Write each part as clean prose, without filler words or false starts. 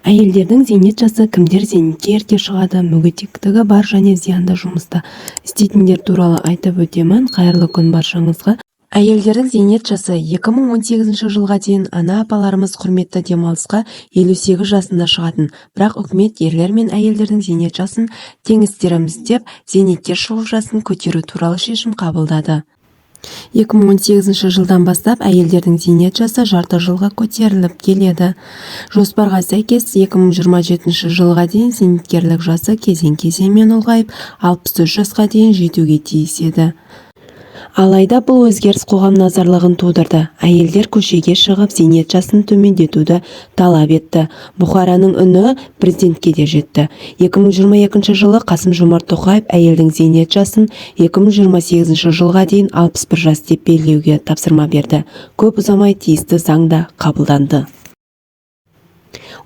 Әйелдердің зейнет жасы кімдер зейнетке ерте шығады, мүгедектігі бар және зиянды жұмыста істейтіндер туралы айтып өтемін. Қайырлы күн баршаңызға. Әйелдердің зейнет жасы 2018 жылға дейін ана-апаларымыз құрметті демалысқа 58 жасында шығатын, бірақ үкімет ерлер мен әйелдердің зейнет жасын теңестіреміз деп зейнетке шығу жасын көтеру туралы шешім қабылдады. 2018 жылдан бастап әйелдердің зейнет жасы жарты жылға көтеріліп келеді. Жоспарға сәйкес 2027 жылға дейін зейнеткерлік жасы кезең-кезеңмен ұлғайып 63 жасқа дейін жетуге тиіс еді. Алайда бұл өзгеріс қоғам назарлығын тудырды. Әйелдер көшеге шығып зейнет жасын төмендетуді талап етті. Бұхараның үні президентке де жетті. 2022 жылы Қасым-Жомарт Тоқаев әйелдің зейнет жасын 2028 жылға дейін 61 жас деп белгілеуге тапсырма берді. Көп ұзамай тиісті заң да қабылданды.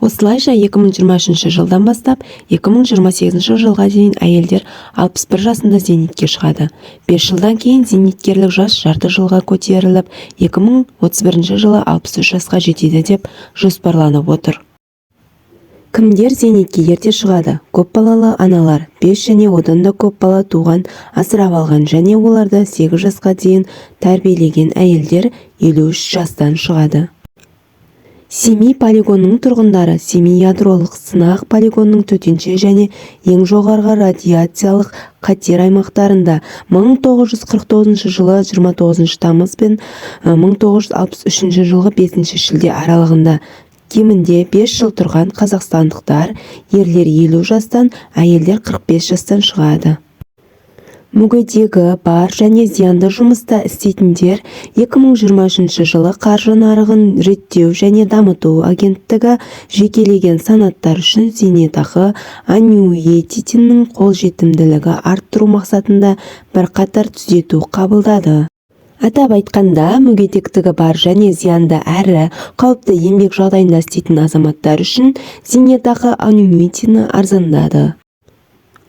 Осылайша 2023 жылдан бастап 2028 жылға дейін әйелдер 61 жасында зейнетке шығады. 5 жылдан кейін зейнеткерлік жас жарты жылға көтеріліп, 2031 жылы 63 жасқа жетеді деп жоспарланып отыр. Кімдер зейнетке ерте шығады? Көпбалалы аналар, 5 және одан да көп бала туған, асырап алған және оларды 8 жасқа дейін тәрбиелеген әйелдер 53 жастан шығады. Семей полигонының тұрғындары Семей ядролық сынақ полигонының төтенше және ең жоғарғы радиациялық қатер аймақтарында 1949 жылы 29 тамыз бен 1963 жылғы 5 шілде аралығында кемінде 5 жыл тұрған қазақстандықтар, ерлер 50 жастан, әйелдер 45 жастан шығады. Мүгедегі бар және зиянды жұмыста істейтіндер 2023 жылы қаржы нарығын реттеу және дамыту агенттігі жекелеген санаттар үшін зейнетақы аннуитетінің қолжетімділігі арттыру мақсатында бірқатар түзету қабылдады. Атап айтқанда, мүгедектігі бар және зиянды әрі қауіпті еңбек жағдайында істейтін азаматтар үшін зейнетақы аннуитеті арзандады.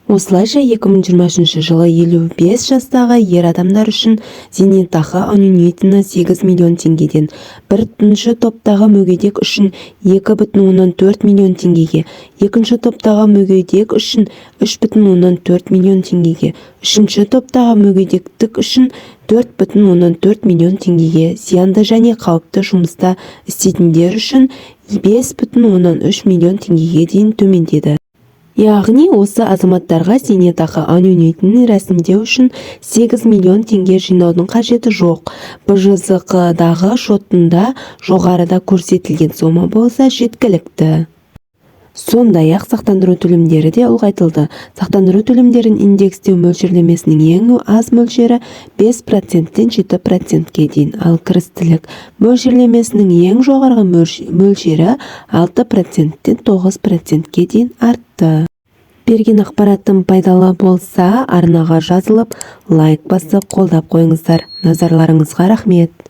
Осылайша 2023 жылы 55 жастағы ер адамдар үшін зейнетақы аннуитеті 8 миллион теңгеден, бірінші топтағы мүгедек үшін 2,4 миллион теңгеге, екінші топтағы мүгедек үшін 3,4 миллион теңгеге, үшінші топтағы мүгедектік үшін 4,4 миллион теңгеге, зиянды және қауіпті жұмыста істейтіндер үшін 5,3 миллион теңгеге дейін төмендеді. Яғни осы азаматтарға зейнетақы аннуитетін рәсімдеу үшін 8 миллион теңге жинаудың қажеті жоқ. БЖЗқ-дағы шотында жоғарыда көрсетілген сома болса жеткілікті. Сондай-ақ сақтандыру төлемдері де ұлғайтылды. Сақтандыру төлемдерін индекстеу мөлшерлемесінің ең аз мөлшері 5%-тен 7%-ке дейін, ал кірістілік мөлшерлемесінің ең жоғарғы мөлшері 6%-тен 9%-ке дейін артты. Берген ақпараттың пайдалы болса, арнаға жазылып, лайк басып қолдап қойыңыздар. Назарларыңызға рахмет.